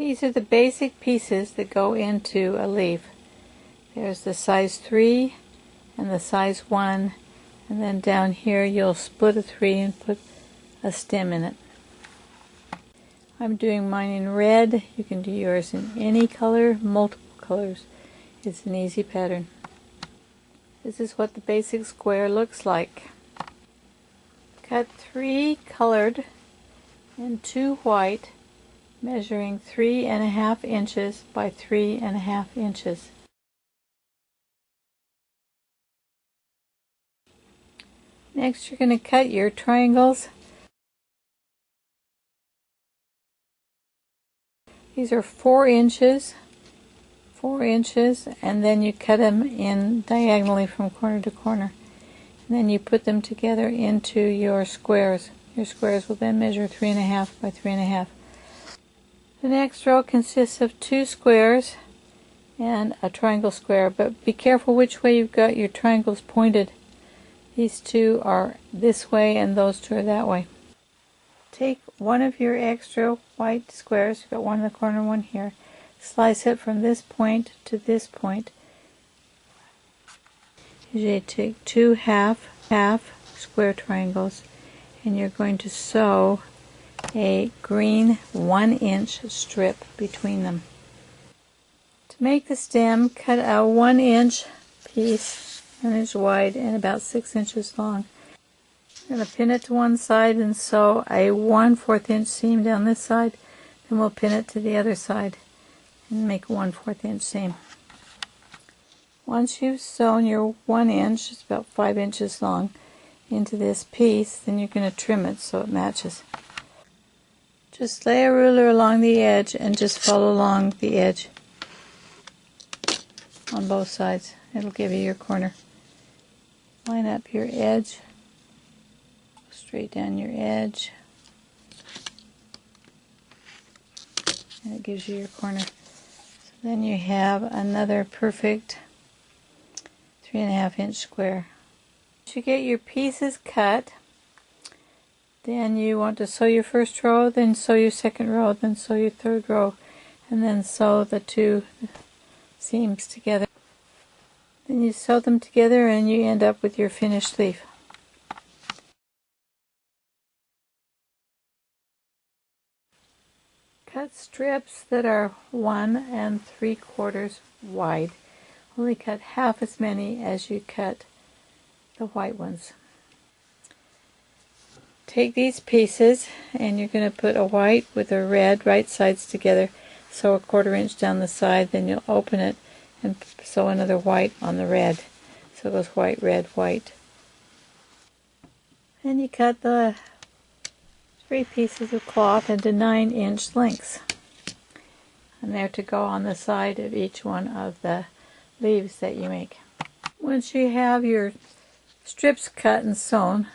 These are the basic pieces that go into a leaf. There's the size 3 and the size 1, and then down here you'll split a 3 and put a stem in it. I'm doing mine in red. You can do yours in any color, multiple colors. It's an easy pattern. This is what the basic square looks like. Cut 3 colored and 2 white, measuring 3.5 inches by 3.5 inches. Next, you're going to cut your triangles. These are 4 inches, and then you cut them in diagonally from corner to corner. And then you put them together into your squares. Your squares will then measure 3.5 by 3.5. The next row consists of 2 squares and a triangle square, but be careful which way you've got your triangles pointed. These 2 are this way and those 2 are that way. Take one of your extra white squares, you've got one in the corner, one here, slice it from this point to this point. You take 2 half square triangles, and you're going to sew a green 1-inch strip between them. To make the stem, cut a 1-inch piece, 1 inch wide and about 6 inches long. I'm going to pin it to one side and sew a 1/4 inch seam down this side. Then we'll pin it to the other side and make a 1/4 inch seam. Once you've sewn your 1 inch, it's about 5 inches long, into this piece, then you're going to trim it so it matches. Just lay a ruler along the edge and just follow along the edge on both sides. It'll give you your corner. Line up your edge, straight down your edge, and it gives you your corner. So then you have another perfect 3.5 inch square. Once you get your pieces cut, then you want to sew your first row, then sew your second row, then sew your third row, and then sew the 2 seams together. Then you sew them together and you end up with your finished leaf. Cut strips that are 1 3/4 wide. Only cut half as many as you cut the white ones. Take these pieces and you're going to put a white with a red right sides together, sew a 1/4 inch down the side, then you'll open it and sew another white on the red. So it goes white, red, white. Then you cut the 3 pieces of cloth into 9-inch lengths, and they're to go on the side of each one of the leaves that you make. Once you have your strips cut and sewn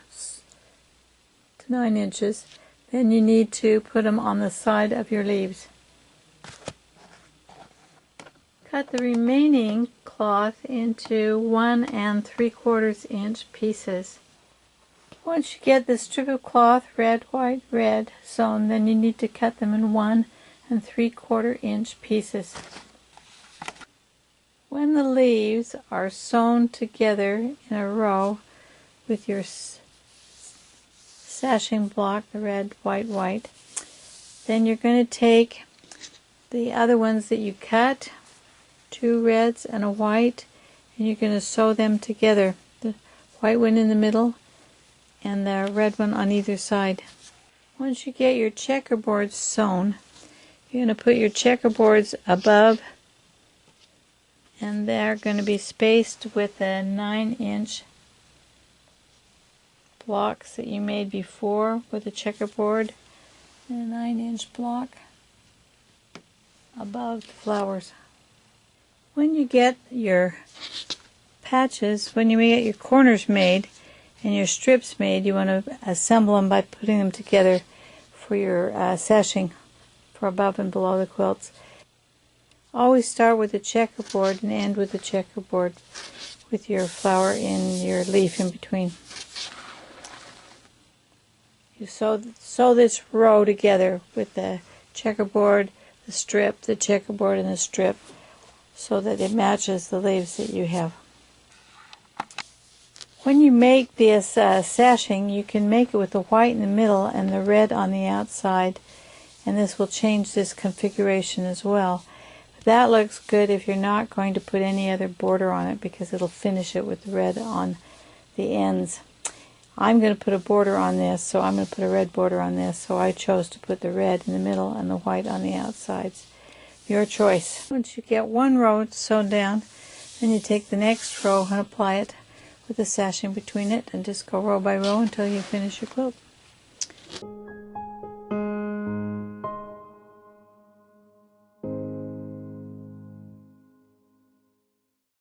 to 9 inches, then you need to put them on the side of your leaves. Cut the remaining cloth into 1 3/4 inch pieces. Once you get the strip of cloth, red, white, red, sewn, then you need to cut them in 1 3/4 inch pieces. When the leaves are sewn together in a row with your sashing block, the red, white, white, then you're going to take the other ones that you cut, 2 reds and a white, and you're going to sew them together. The white one in the middle and the red one on either side. Once you get your checkerboards sewn, you're going to put your checkerboards above, and they're going to be spaced with the 9-inch blocks that you made before with a checkerboard, and a 9-inch block above the flowers. When you get your patches, when you get your corners made and your strips made, you want to assemble them by putting them together for your sashing for above and below the quilts. Always start with a checkerboard and end with a checkerboard with your flower in your leaf in between. You sew this row together with the checkerboard, strip, the checkerboard and the strip, so that it matches the leaves that you have. When you make this sashing, you can make it with the white in the middle and the red on the outside, and this will change this configuration as well. But that looks good if you're not going to put any other border on it, because it'll finish it with the red on the ends. I'm going to put a border on this, so I'm going to put a red border on this, so I chose to put the red in the middle and the white on the outsides. Your choice. Once you get one row sewn down, then you take the next row and apply it with the sashing between it, and just go row by row until you finish your quilt.